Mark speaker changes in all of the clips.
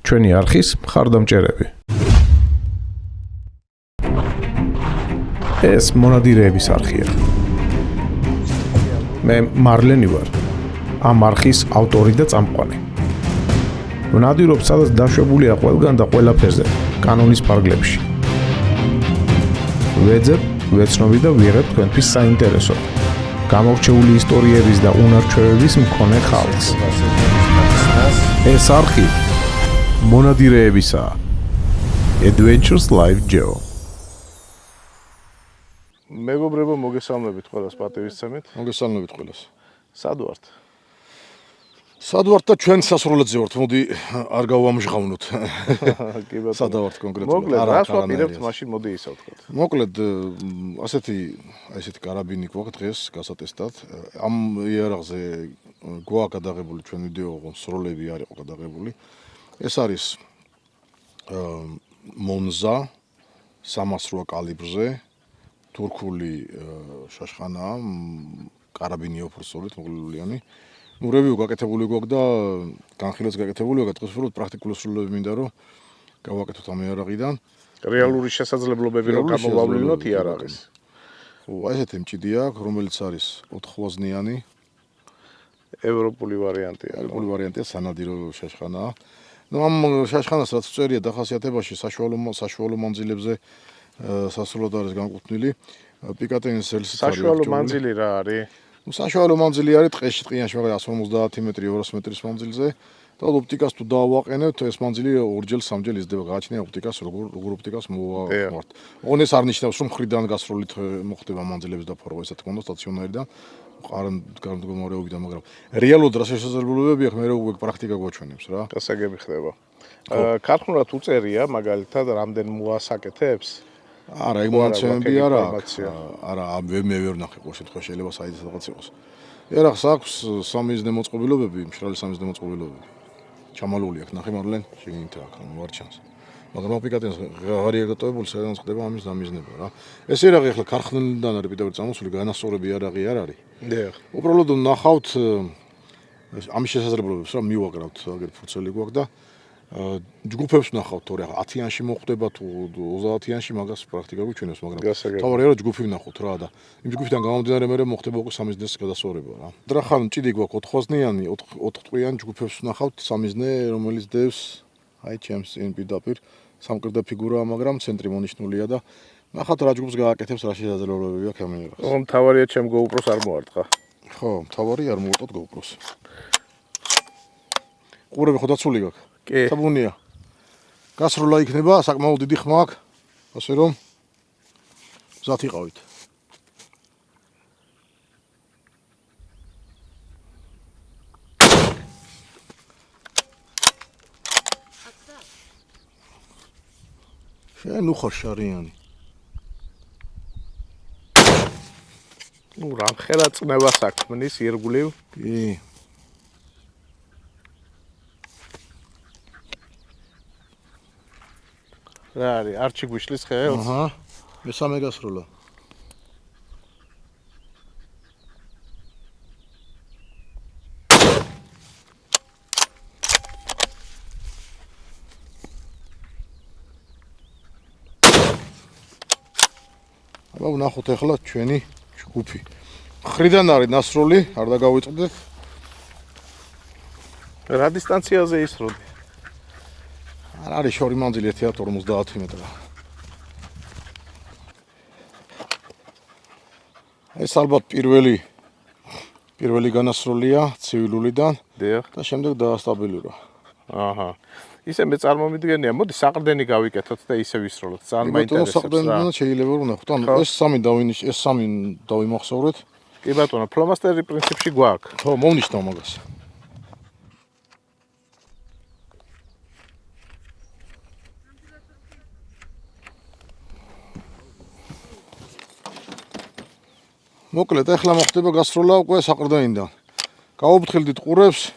Speaker 1: ჩვენი არხის მხარდამჭერები. ეს მონადირეების არხია. მე მარლენი ვარ. ამ არხის ავტორი და წამყვანი. ვნადირობ, სადაც დაშვებულია ყველგან და ყველაფერზე, კანონის ფარგლებში. ვეძებ, ვეცნობი და ვიღებ თქვენთვის საინტერესო, გამორჩეული ისტორიების და უნარჩვევების მქონე ხალხს. ეს არხი მონადირეებისაა. Adventures Live Geo.
Speaker 2: მეგობრებო, მოგესალმებით ყველას პატივისცემით.
Speaker 3: მოგესალმებით ყველას.
Speaker 2: სად ვართ?
Speaker 3: სად ვართ და ჩვენ სასროლეთზე ვართ. მოდი არ გავამჟღავნოთ.
Speaker 2: კი ბატონო.
Speaker 3: სად ვართ კონკრეტულად?
Speaker 2: მოკლედ, რას ვაპირებთ, მაშინ მოდი ისავთქვათ.
Speaker 3: მოკლედ, ასეთი კარაბინი გვაქვს დღეს გასატესტად. ამ იარაღზე გვაქვს გადაღებული ჩვენ ვიდეო, სროლები არ იყო გადაღებული. ეს არის მონზა 308 კალიბრზე თურქული შაშხანაა, კარაბინი ოფრსოლით მოკლულიანი. ნურები გაკეთებული გვაქვს და განხილვაც გაკეთებული გვაქვს. დღეს ვფიქრობ პრაქტიკული სრულები მინდა რომ გავაკეთოთ ამ იარაღიდან.
Speaker 2: რეალური შესაძლებლობები რომ გამოვავლინოთ იარაღის.
Speaker 3: ესეთი მჭიდი აქვს, რომელიც არის 4 ხვაზნიანი.
Speaker 2: ევროპული ვარიანტია.
Speaker 3: ევროპული ვარიანტია, სანადირო შაშხანაა. ამ შაშხანას რაც წერია დახასიათებაში საშუალო მანძილებზე სასრულად არის განკუთვნილი. პიკატენის ზელსიც არის.
Speaker 2: საშუალო მანძილი რა არის?
Speaker 3: საშუალო მანძილი არის ტყეში ტყიანში, მაგრამ 150 მეტრი 200 მეტრის მანძილზე. და ოპტიკას თუ დავაყენებთ, ეს მანძილი ორჯერ სამჯერ იზრდება. გააჩნია ოპტიკას, როგორ ოპტიკას მოვაყენებთ. ოღონდ ეს არ ნიშნავს, რომ მხრიდან გასროლით მოხდება მანძილების დაფარვა, ესეთ კონდა სტაციონარიდან, გარემდგომარეობიდან, მაგრამ რეალურად რა შესაძლებლობები აქვს, მე როგორ პრაქტიკა გვაჩვენებს რა.
Speaker 2: გასაგები ხდება. ქართულად უწერია მაგალითად რამდენ მოასაკეთებს?
Speaker 3: არა, ეგ მონაცემები არა აქვს. არა, მე ვერ ნახე ყოველ შემთხვევაში შეიძლება საერთოდ რაღაც იყოს. იარაღს აქვს სამიზნე მოწყობილობები, მშრალი სამიზნე მოწყობილობები. ჩამალული აქვს, ნახე მარლენ, შეგინითა აქ, ვარ ჩანს. მაგრამ აპლიკაციას ღარია დატოვებული, სადაც ხდება ამის დამიზნება რა. ეს იარაღი ახლა ქარხნიდან არის პირდაპირ წამოსული, განასწორები იარაღი არ არის.
Speaker 2: დიახ.
Speaker 3: უბრალოდ ნახავთ ამის შესაძლებლობებს, რა მივაკრავთ, აგერ ფურცელი გვაქვს და ჯგუფებს ნახავთ, თორე 10-იანში მოხდება თუ 30-იანში მაგას პრაქტიკა გვიჩვენებს, მაგრამ თავარია რომ ჯგუფი ვნახოთ რა და იმ ჯგუფიდან გამომდინარე მე მოხდება უკვე სამიზნეს გადასწორება რა. დრახან მჭიდი გვაქვს 4 ხვაზნიანი, 4 ტყვიან ჯგუფებს ვნახავთ, სამიზნე, რომელიც დევს აი ჩემს წინ პირდაპირ სამკერდა ფიგურაა, მაგრამ ცენტრი მონიშნულია და ნახავთ რა ჯგუფს გააკეთებს, რა შესაძლებლობები აქვს ამ იარაღს.
Speaker 2: ოღონდ თავარია ჩემ GoPro-ს არ მოარტყა.
Speaker 3: ხო, თავარი არ მოვუტოთ GoPro-ს. ყურები ხო დაცული გაქვს?
Speaker 2: კი.
Speaker 3: საბუნია. გასროლა იქნება, საკმაოდ დიდი ხმა აქვს, ასე რომ მზად იყავით. შენ უხარ შარიანი.
Speaker 2: რამხელა წნევას აქმნის ირგვლივ.
Speaker 3: კი.
Speaker 2: რა არის? არჩი გვიშლის ხელს?
Speaker 3: აჰა. მესამე გასროლა. აბა ვნახოთ ახლა ჩვენი ჯგუფი. მხრიდან არის ნასროლი, არ დაგავიწყდეთ.
Speaker 2: რა დისტანციაზე ისროდი?
Speaker 3: არ არის შორი მანძილი 150 მეტრა. ეს ალბათ პირველი განასროლია ცივილულიდან.
Speaker 2: დიახ.
Speaker 3: და შემდეგ დაასტაბილურა.
Speaker 2: აჰა. ისე მე წარმომიდგენია, მოდი საყრდენი გავიკეთოთ და ისე ვისროლოთ. ძალიან მაინტერესებს რა.
Speaker 3: საყრდენიდან შეიძლება რომ ნახოთ. ანუ ეს სამი დავიმახსოვრეთ.
Speaker 2: კი ბატონო, ფლომასტერი პრინციპში გვაქვს.
Speaker 3: ხო, მოვნიშნავ მაგას. მოკლედ, ახლა მოხდება გასროლა უკვე საყრდენიდან. გავუფრთხილდით ყურებს.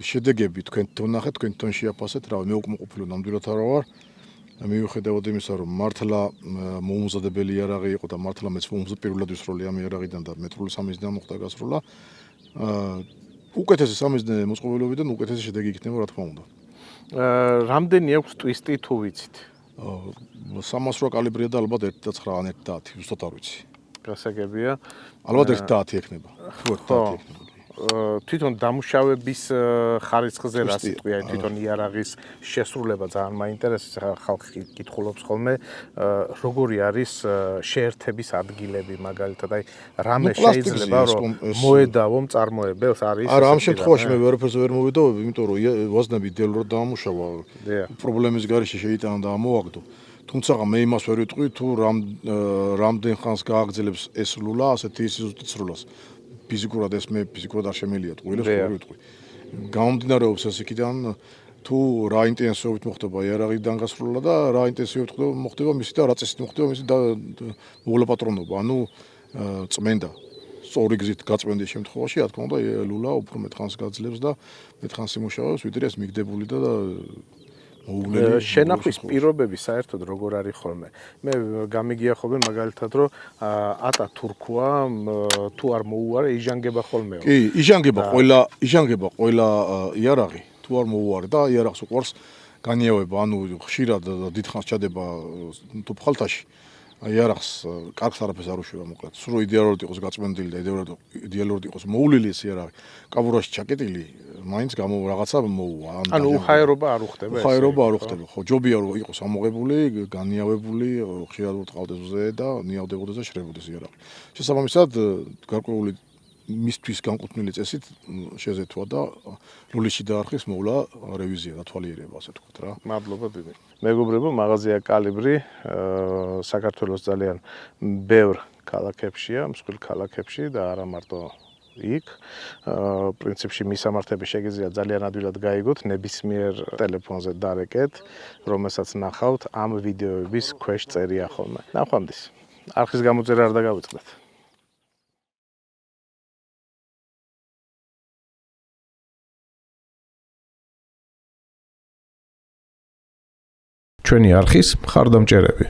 Speaker 3: შედეგები თქვენ თონახეთ, თქვენ თონ შეაფასეთ, რა მე უკმაყოფილო ნამდვილად არ ვარ. მიუხედავად იმისა, რომ მართლა მოუმზადებელი იარაღი იყო და მართლა მეც პირველად ვისროლი ამ იარაღიდან და მეტრული სამიზნე მოხდა გასროლა. უკეთესი სამიზნე მოწყობილობიდან უკეთესი შედეგი იქნება, რა თქმა უნდა.
Speaker 2: რამდენი აქვს ტვისტი თუ ვიცით?
Speaker 3: 308 კალიბრია და ალბათ 1.9 ან 1.10, ზუსტად არ ვიცი.
Speaker 2: გასაგებია.
Speaker 3: ალბათ 1.10 ექნება. თუ 1.10 ექნება.
Speaker 2: თვითონ დამუშავების ხარისხზე რა სიტყვია, თვითონ იარაღის შესრულება ძალიან მაინტერესებს, ხალხი კითხულობს ხოლმე, როგორი არის შეერთების ადგილები მაგალითად, აი რამე შეიძლება რომ მოედავო მწარმოებელს არის
Speaker 3: არა, ამ შემთხვევაში მე ვერაფერს ვერ მოვედავებ, იმიტომ რომ ვაზნები დელურად დაამუშავა, პრობლემის გარეშე შეიტანა და ამოაგდო. თუმცა მე იმას ვერ ვიტყვი, თუ რამდენ ხანს გააგრძელებს ეს სრულა, ასეთი ზუსტად სრულას. ფიზიკურად ეს მე ფიზიკურად არ შემიძლია ტყუილებს ვერ ვიტყვი. გამომდინარეობს ეს იქიდან თუ რა ინტენსივობით მოხდება იარაღიდან გასროლა და რა ინტენსივობით მოხდება მისი და რა წესით მოხდება მისი მოვლა-პატრონობა, ანუ წმენდა. სწორი გზით გაწმენდის შემთხვევაში, რა თქმა უნდა, ლულა უფრო მეტხანს გაძლევს და მეტხანს იმუშავებს, ვიდრე ეს მიგდებული და
Speaker 2: შენახვის პირობები საერთოდ როგორ არის ხოლმე? მე გამიგია ხოლმე მაგალითად რომ ატათურქვა თუ არ მოუარე იჟანგება ხოლმე.
Speaker 3: კი, იჟანგება ყველა იარაღი თუ არ მოუარე და იარაღს უყვარს განიავება, ანუ ხშირად დიდხანს ჩადება თუ ფხალთაში. იარაღს კარგს არაფერს არ უშვება მოკლედ. სულ იდეალურად იყოს გაწმენდილი და იდეალურად იყოს მოულილი ეს იარაღი. კაბურაში ჩაკეტილი მაინც რაღაცა მოუვა.
Speaker 2: ანუ უხაერობა არ უხდება ეს.
Speaker 3: უხაერობა არ უხდება. ხო, ჯობია რომ იყოს ამოღებული, განიავებული, ხშირად უტყავდეს მზე და ნიავდებოდეს და შრებოდეს იარაღი. შესაბამისად, გარკვეული მისთვის განკუთვნილი წესით შეზეთვა და ლულისში დაარხეს მოვლა რევიზია და თვალიერება, ასე ვთქვათ რა.
Speaker 2: მადლობა დიდი. მეგობრებო, მაღაზია კალიბრი საქართველოს ძალიან ბევრ ქალაქებშია, მსხვილ ქალაქებში და არა მარტო იქ. პრინციპში მისამართები შეგიძლიათ ძალიან ადვილად გაიგოთ ნებისმიერ ტელეფონზე დარეკეთ, რომელსაც ნახავთ ამ ვიდეოების ქვეშ წერია ხოლმე. ნახვამდის. არხის გამოწერა არ დაგავიწყდეთ.
Speaker 1: ჩვენი არხის მხარდამჭერები